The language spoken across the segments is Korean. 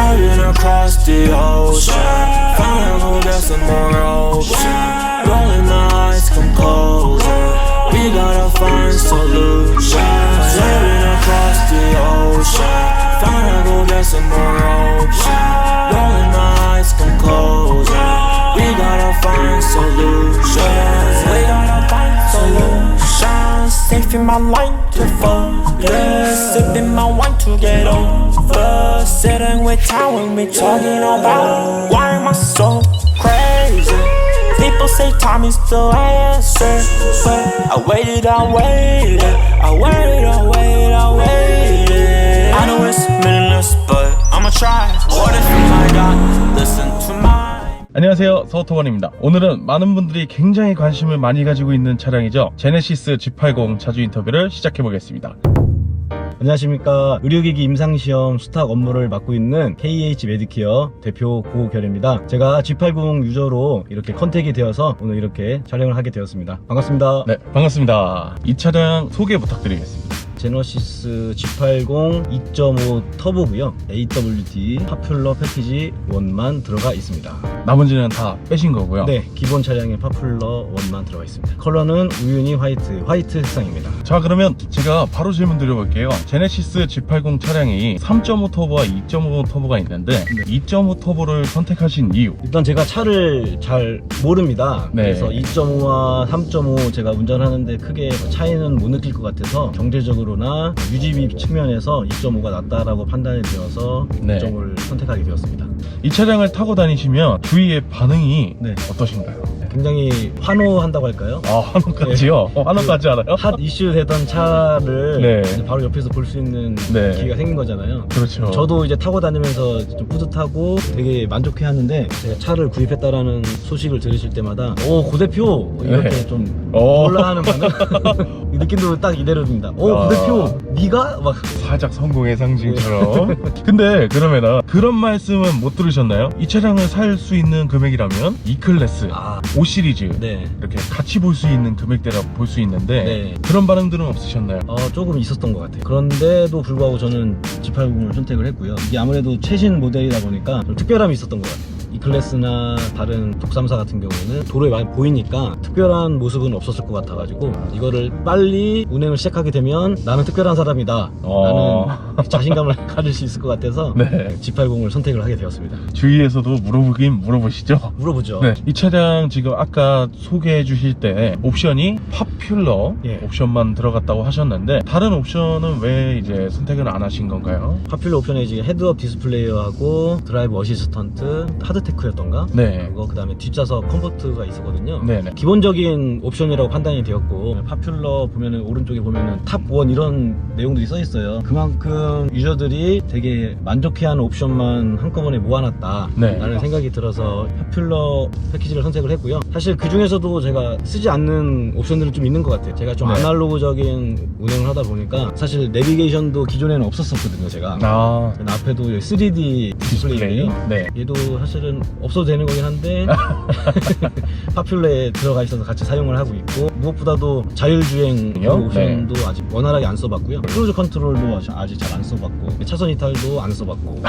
Swerving across the ocean, find out there's some more ocean. Rolling the eyes come closer, we gotta find solutions. Swerving across the ocean, find out there's some more ocean. Rolling the eyes come closer, we gotta find solutions. We gotta find solutions. Safe in my line to focus, sipping my wine to get over. Sitting with time when we talking about why am I so crazy? People say time is the answer, but I waited, I waited, I waited, I waited, I waited. I know it's meaningless, but I'ma try. What if I got listen to my. 안녕하세요, 서토원입니다. 오늘은 많은 분들이 굉장히 관심을 많이 가지고 있는 차량이죠. 제네시스 G80 차주 인터뷰를 시작해 보겠습니다. 안녕하십니까. 의료기기 임상시험 수탁 업무를 맡고 있는 KH 메디케어 대표 고결입니다. 제가 G80 유저로 이렇게 컨택이 되어서 오늘 이렇게 촬영을 하게 되었습니다. 반갑습니다. 네, 반갑습니다. 이 차량 소개 부탁드리겠습니다. 제너시스 G80 2.5 터보고요. AWD 파퓰러 패키지 1만 들어가 있습니다. 나머지는 다 빼신 거고요. 네, 기본 차량에 파퓰러 1만 들어가 있습니다. 컬러는 우유니 화이트 색상입니다. 자, 그러면 제가 바로 질문 드려볼게요. 제네시스 G80 차량이 3.5 터보와 2.5 터보가 있는데 2.5 터보를 선택하신 이유? 일단 제가 차를 잘 모릅니다. 네. 그래서 2.5와 3.5 제가 운전하는데 크게 차이는 못 느낄 것 같아서 경제적으로나 유지비 측면에서 2.5가 낫다라고 판단이 되어서 네. 2.5를 선택하게 되었습니다. 이 차량을 타고 다니시면 주위의 반응이 네. 어떠신가요? 굉장히 환호한다고 할까요? 아, 한옥까지요? 한옥까지 알아요? 핫 이슈 되던 차를 네. 이제 바로 옆에서 볼 수 있는 네. 기회가 생긴 거잖아요. 그렇죠. 저도 이제 타고 다니면서 좀 뿌듯하고 되게 만족해 하는데 제가 차를 구입했다라는 소식을 들으실 때마다 오, 고 대표 이렇게 네. 좀 오. 놀라하는 반응 이 느낌도 딱 이대로입니다. 오, 아. 고 대표 네가 막 살짝 성공의 상징처럼. 근데 그러면은 그런 말씀은 못 들으셨나요? 이 차량을 살 수 있는 금액이라면 E클래스, 아, 5 시리즈 네. 이렇게 같이 볼 수 있는 금액대라 볼 수 있는데 네. 그런 반응들은 없으셨나요? 조금 있었던 것 같아요. 그런데도 불구하고 저는 G80을 선택을 했고요. 이게 아무래도 최신 모델이다 보니까 좀 특별함이 있었던 것 같아요. E클래스나 다른 독삼사 같은 경우에는 도로에 많이 보이니까 특별한 모습은 없었을 것 같아가지고 이거를 빨리 운행을 시작하게 되면 나는 특별한 사람이다 라는 자신감을 가질 수 있을 것 같아서 네. G80을 선택을 하게 되었습니다. 주위에서도 물어보긴 물어보시죠? 물어보죠. 네. 이 차량 지금 아까 소개해 주실 때 옵션이 파퓰러 예. 옵션만 들어갔다고 하셨는데 다른 옵션은 왜 이제 선택을 안 하신 건가요? 파퓰러 옵션에 이제 헤드업 디스플레이어하고 드라이브 어시스턴트, 하드테크였던가? 네. 그거 그다음에 뒷좌석 컴포트가 있었거든요. 네네. 기본적인 옵션이라고 판단이 되었고 파퓰러 보면은 오른쪽에 보면은 탑1 이런 내용들이 써 있어요. 그만큼 유저들이 되게 만족해하는 옵션만 한꺼번에 모아놨다 네. 라는 생각이 들어서 파퓰러 패키지를 선택을 했고요. 사실 그 중에서도 제가 쓰지 않는 옵션들은 좀 있는 것 같아요. 제가 좀 네. 아날로그적인 운행을 하다 보니까 사실 내비게이션도 기존에는 없었었거든요. 제가 아, 앞에도 3D 디스플레이예요. 네. 얘도 사실은 없어도 되는 거긴 한데 파퓰러에 들어가 있어서 같이 사용을 하고 있고 무엇보다도 자율주행 네. 옵션도 아직 원활하게 안 써봤고요. 크루즈 컨트롤도 아직 잘 안 써봤고 차선 이탈도 안 써봤고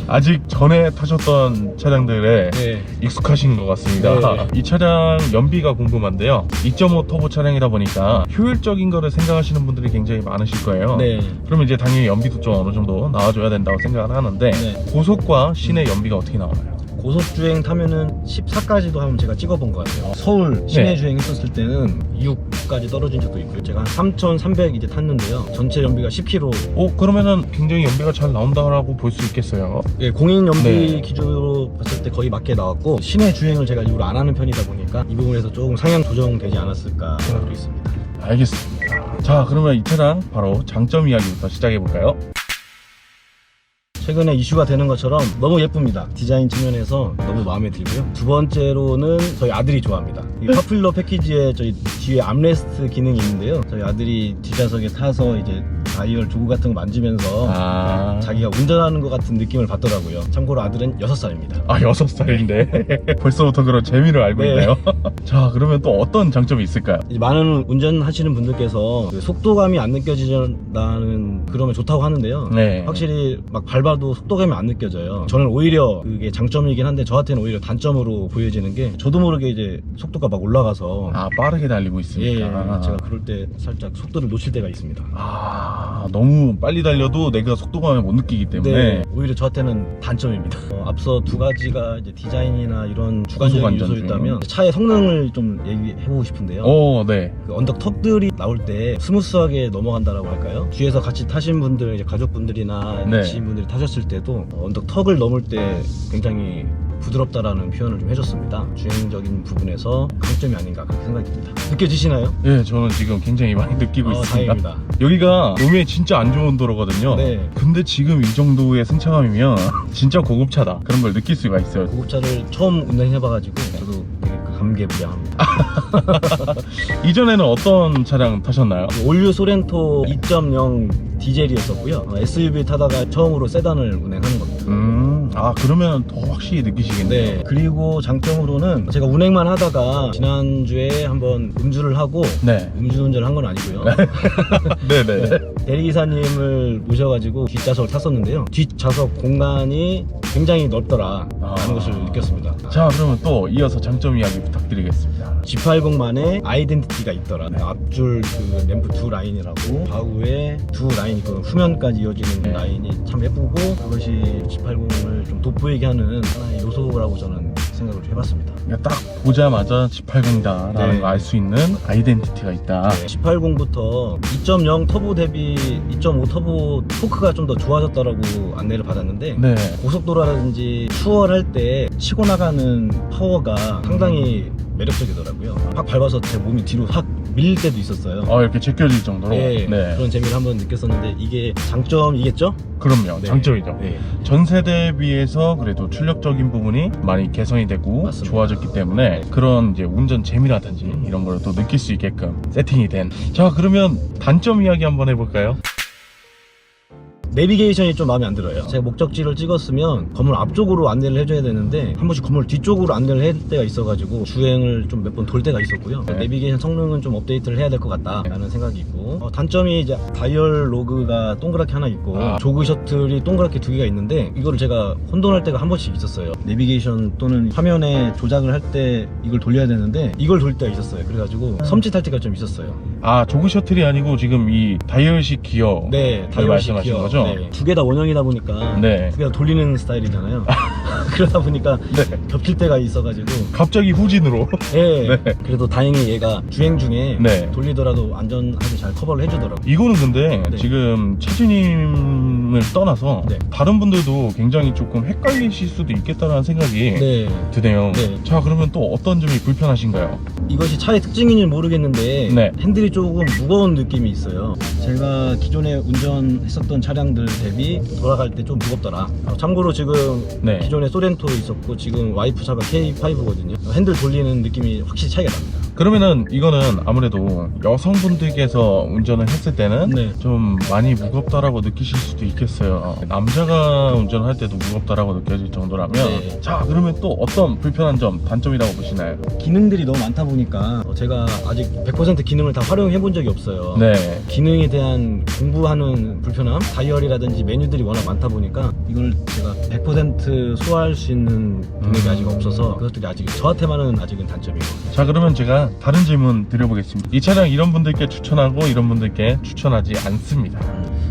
아직 전에 타셨던 차량들에 네. 익숙하신 것 같습니다. 네. 이 차량 연비가 궁금한데요. 2.5 터보 차량이다 보니까 효율적인 거를 생각하시는 분들이 굉장히 많으실 거예요. 네. 그러면 이제 당연히 연비도 좀 어느 정도 나와줘야 된다고 생각을 하는데 네. 고속과 시내 연비가 어떻게 나와요? 고속주행 타면은 14까지도 한번 제가 찍어본 것 같아요. 서울 시내 네. 주행 했었을 때는 6까지 떨어진 적도 있고요. 제가 한 3,300 이제 탔는데요. 전체 연비가 10km. 그러면은 굉장히 연비가 잘 나온다고 볼 수 있겠어요. 예, 공인 연비 네. 기준으로 봤을 때 거의 맞게 나왔고 시내 주행을 제가 일부러 안 하는 편이다 보니까 이 부분에서 조금 상향 조정되지 않았을까 생각도 있습니다. 알겠습니다. 자, 그러면 이 차량 바로 장점 이야기부터 시작해 볼까요? 최근에 이슈가 되는 것처럼 너무 예쁩니다. 디자인 측면에서 너무 마음에 들고요. 두 번째로는 저희 아들이 좋아합니다. 이 파퓰러 패키지에 저희 뒤에 암레스트 기능이 있는데요. 저희 아들이 뒷좌석에 타서 이제 다이얼 조그 같은 거 만지면서 자기가 운전하는 것 같은 느낌을 받더라고요. 참고로 아들은 6살입니다. 아, 6살인데 벌써부터 그런 재미를 알고 네. 있네요. 자, 그러면 또 어떤 장점이 있을까요? 많은 운전하시는 분들께서 그 속도감이 안 느껴지다는 그러면 좋다고 하는데요. 네. 확실히 막 밟아도 속도감이 안 느껴져요. 저는 오히려 그게 장점이긴 한데 저한테는 오히려 단점으로 보여지는 게 저도 모르게 이제 속도가 막 올라가서 아, 빠르게 달리고 예, 있으니까. 제가 그럴 때 살짝 속도를 놓칠 때가 있습니다. 아, 너무 빨리 달려도 내가 속도감을 못 느끼기 때문에. 네, 오히려 저한테는 단점입니다. 앞서 두 가지가 이제 디자인이나 이런 주관적인 고소관전 요소였다면 차의 성능을 좀 얘기해보고 싶은데요. 네. 그 언덕 턱들이 나올 때 스무스하게 넘어간다라고 할까요? 뒤에서 같이 타신 분들, 이제 가족분들이나 네. 지인분들이 타셨을 때도 언덕 턱을 넘을 때 굉장히 부드럽다라는 표현을 좀 해줬습니다. 주행적인 부분에서 강점이 아닌가 그렇게 생각이 듭니다. 느껴지시나요? 예, 저는 지금 굉장히 많이 느끼고 있습니다. 다행입니다. 여기가路面 진짜 안 좋은 도로거든요. 네. 근데 지금 이 정도의 승차감이면 진짜 고급차다. 그런 걸 느낄 수가 있어요. 고급차를 처음 운행해봐가지고 저도 되게 감개무량합니다. 이전에는 어떤 차량 타셨나요? 올류 소렌토 2.0 디젤이었었고요. SUV 타다가 처음으로 세단을 운행하는 겁니다. 그러면 더 확실히 느끼시겠네요. 네. 그리고 장점으로는 제가 운행만 하다가 지난주에 한번 음주를 하고 네. 음주운전을 한 건 아니고요. 네네. 대리기사님을 모셔가지고 뒷좌석을 탔었는데요. 뒷좌석 공간이 굉장히 넓더라 라는 것을 느꼈습니다. 자, 그러면 또 이어서 장점 이야기 부탁드리겠습니다. G80만의 아이덴티티가 있더라. 앞줄 그 램프 두 라인이라고, 좌우에 두 라인 있고 후면까지 이어지는 네. 라인이 참 예쁘고, 그것이 G80을 좀 돋보이게 하는 하나의 요소라고 저는 생각을 해봤습니다. 그러니까 딱 보자마자 G80다라는 네. 걸 알 수 있는 아이덴티티가 있다. G80부터 2.0 터보 대비 2.5 터보 토크가 좀 더 좋아졌다라고 안내를 받았는데, 네. 고속도로라든지 추월할 때 치고 나가는 파워가 상당히 매력적이더라고요. 확 밟아서 제 몸이 뒤로 확 밀릴 때도 있었어요. 이렇게 제껴질 정도로. 네, 네. 그런 재미를 한번 느꼈었는데 이게 장점이겠죠? 그럼요. 네. 장점이죠. 네. 전세대에 비해서 그래도 출력적인 부분이 많이 개선이 되고 맞습니다. 좋아졌기 때문에 그런 이제 운전 재미라든지 이런 걸 또 느낄 수 있게끔 세팅이 된. 자, 그러면 단점 이야기 한번 해볼까요? 내비게이션이 좀 마음에 안 들어요. 제가 목적지를 찍었으면 건물 앞쪽으로 안내를 해줘야 되는데 한 번씩 건물 뒤쪽으로 안내를 해야 될 때가 있어가지고 주행을 좀 몇 번 돌 때가 있었고요. 네. 내비게이션 성능은 좀 업데이트를 해야 될 것 같다라는 생각이 있고, 단점이 이제 다이얼 로그가 동그랗게 하나 있고 조그 셔틀이 동그랗게 두 개가 있는데 이거를 제가 혼돈할 때가 한 번씩 있었어요. 내비게이션 또는 화면에 조작을 할 때 이걸 돌려야 되는데 이걸 돌 때가 있었어요. 그래가지고 섬찟할 때가 좀 있었어요. 조그 셔틀이 아니고 지금 이 다이얼식 기어. 네, 말씀하신 다이얼식 기어. 거죠? 네. 두 개 다 원형이다 보니까 네. 두 개 다 돌리는 스타일이잖아요. 그러다 보니까 네. 겹칠 때가 있어가지고 갑자기 후진으로. 네. 네. 그래도 다행히 얘가 주행 중에 네. 돌리더라도 안전하게 잘 커버를 해주더라고요. 이거는 근데 네. 지금 차주님을 떠나서 네. 다른 분들도 굉장히 조금 헷갈리실 수도 있겠다는 생각이 네. 드네요. 네. 자, 그러면 또 어떤 점이 불편하신가요? 이것이 차의 특징인지 모르겠는데 네. 핸들이 조금 무거운 느낌이 있어요. 제가 기존에 운전했었던 차량들 대비 돌아갈 때 좀 무겁더라. 참고로 지금 네. 기존에 소렌토 있었고 지금 와이프 차가 K5거든요. 핸들 돌리는 느낌이 확실히 차이가 납니다. 그러면은 이거는 아무래도 여성분들께서 운전을 했을 때는 네. 좀 많이 무겁다라고 느끼실 수도 있겠어요. 남자가 운전할 때도 무겁다라고 느껴질 정도라면. 네. 자, 그러면 또 어떤 불편한 점, 단점이라고 보시나요? 기능들이 너무 많다 보니까 제가 아직 100% 기능을 다 활용해 본 적이 없어요. 네. 기능에 대한 공부하는 불편함, 다이얼이라든지 메뉴들이 워낙 많다 보니까 이걸 제가 100% 소화할 수 있는 능력이 아직 없어서 그것들이 아직 저한테만은 아직은 단점이고. 자, 그러면 제가 다른 질문 드려보겠습니다. 이 차량 이런 분들께 추천하고 이런 분들께 추천하지 않습니다.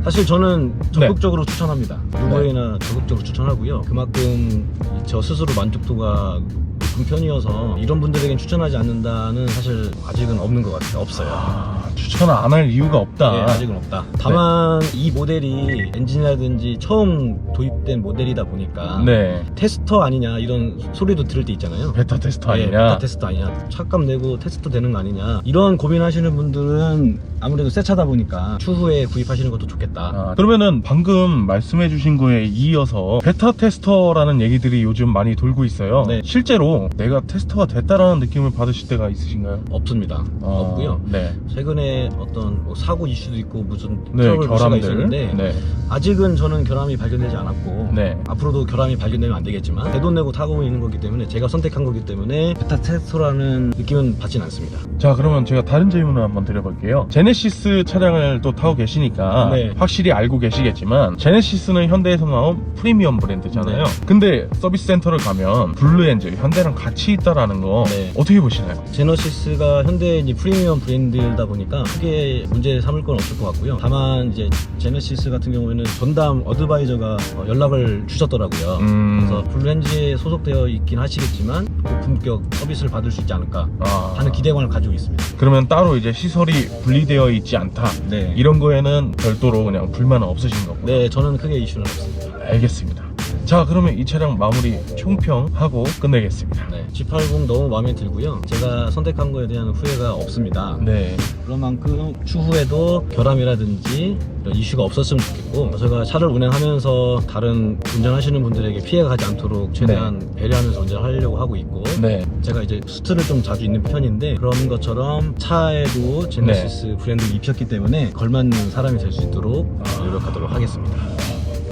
사실 저는 적극적으로 추천합니다. 누구에나 적극적으로 추천하고요. 그만큼 저 스스로 만족도가 높은 편이어서 이런 분들에겐 추천하지 않는다는 사실 아직은 없는 것 같아요. 없어요. 추천 안 할 이유가 없다. 네, 아직은 없다. 다만 이 모델이 엔진이라든지 처음 도입된 모델이다 보니까 네. 테스터 아니냐 이런 소리도 들을 때 있잖아요. 베타 테스터 네, 아니냐? 베타 테스트 아니냐, 차값 내고 테스트 되는 거 아니냐, 이런 고민하시는 분들은 아무래도 새 차다 보니까 추후에 구입하시는 것도 좋겠다. 그러면은 방금 말씀해 주신 거에 이어서 베타 테스터라는 얘기들이 요즘 많이 돌고 있어요. 네. 실제로 내가 테스터가 됐다라는 느낌을 받으실 때가 있으신가요? 없습니다. 없고요. 네. 최근에 어떤 뭐 사고 이슈도 있고 무슨 네, 트러블 이슈가 결함들. 있었는데 네. 아직은 저는 결함이 발견되지 않았고 네. 앞으로도 결함이 발견되면 안 되겠지만 내 돈 내고 타고 있는 거기 때문에 제가 선택한 거기 때문에 베타 테스터라는 느낌은 받진 않습니다. 자, 그러면 제가 다른 질문을 한번 드려볼게요. 제네시스 차량을 또 타고 계시니까 네. 확실히 알고 계시겠지만 제네시스는 현대에서 나온 프리미엄 브랜드잖아요. 네. 근데 서비스 센터를 가면 블루엔즈, 현대랑 같이 있다라는 거 네. 어떻게 보시나요? 제너시스가 현대의 이제 프리미엄 브랜드이다 보니까 크게 문제 삼을 건 없을 것 같고요. 다만 이제 제너시스 같은 경우에는 전담 어드바이저가 연락을 주셨더라고요. 그래서 블루엔즈에 소속되어 있긴 하시겠지만 고품격 서비스를 받을 수 있지 않을까 하는 기대감을 가지고 있습니다. 그러면 따로 이제 시설이 분리되어 있지 않다. 네. 이런 거에는 별도로 그냥 불만은 없으신 거고. 네, 저는 크게 이슈는 없습니다. 알겠습니다. 자, 그러면 이 차량 마무리 총평하고 끝내겠습니다. 네, G80 너무 마음에 들고요. 제가 선택한 거에 대한 후회가 없습니다. 네. 그런 만큼 추후에도 결함이라든지 이런 이슈가 없었으면 좋겠고 제가 차를 운행하면서 다른 운전하시는 분들에게 피해가 가지 않도록 최대한 배려하면서 운전하려고 하고 있고 네. 제가 이제 수트를 좀 자주 입는 편인데 그런 것처럼 차에도 제네시스 브랜드를 입혔기 때문에 걸맞는 사람이 될 수 있도록 노력하도록 하겠습니다.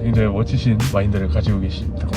굉장히 멋지신 마인드를 가지고 계십니다.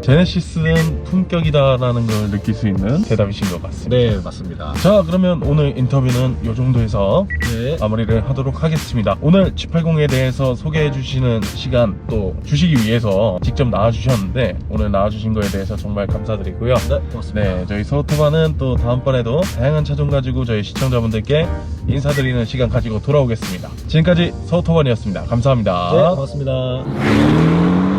제네시스는 품격이다라는 걸 느낄 수 있는 대답이신 것 같습니다. 네, 맞습니다. 자, 그러면 오늘 인터뷰는 이 정도에서 네. 마무리를 하도록 하겠습니다. 오늘 G80에 대해서 소개해 주시는 시간 또 주시기 위해서 직접 나와주셨는데 오늘 나와주신 거에 대해서 정말 감사드리고요. 네, 고맙습니다. 네, 저희 서우토바는 또 다음번에도 다양한 차종 가지고 저희 시청자분들께 인사드리는 시간 가지고 돌아오겠습니다. 지금까지 서우토반이었습니다. 감사합니다. 네, 고맙습니다.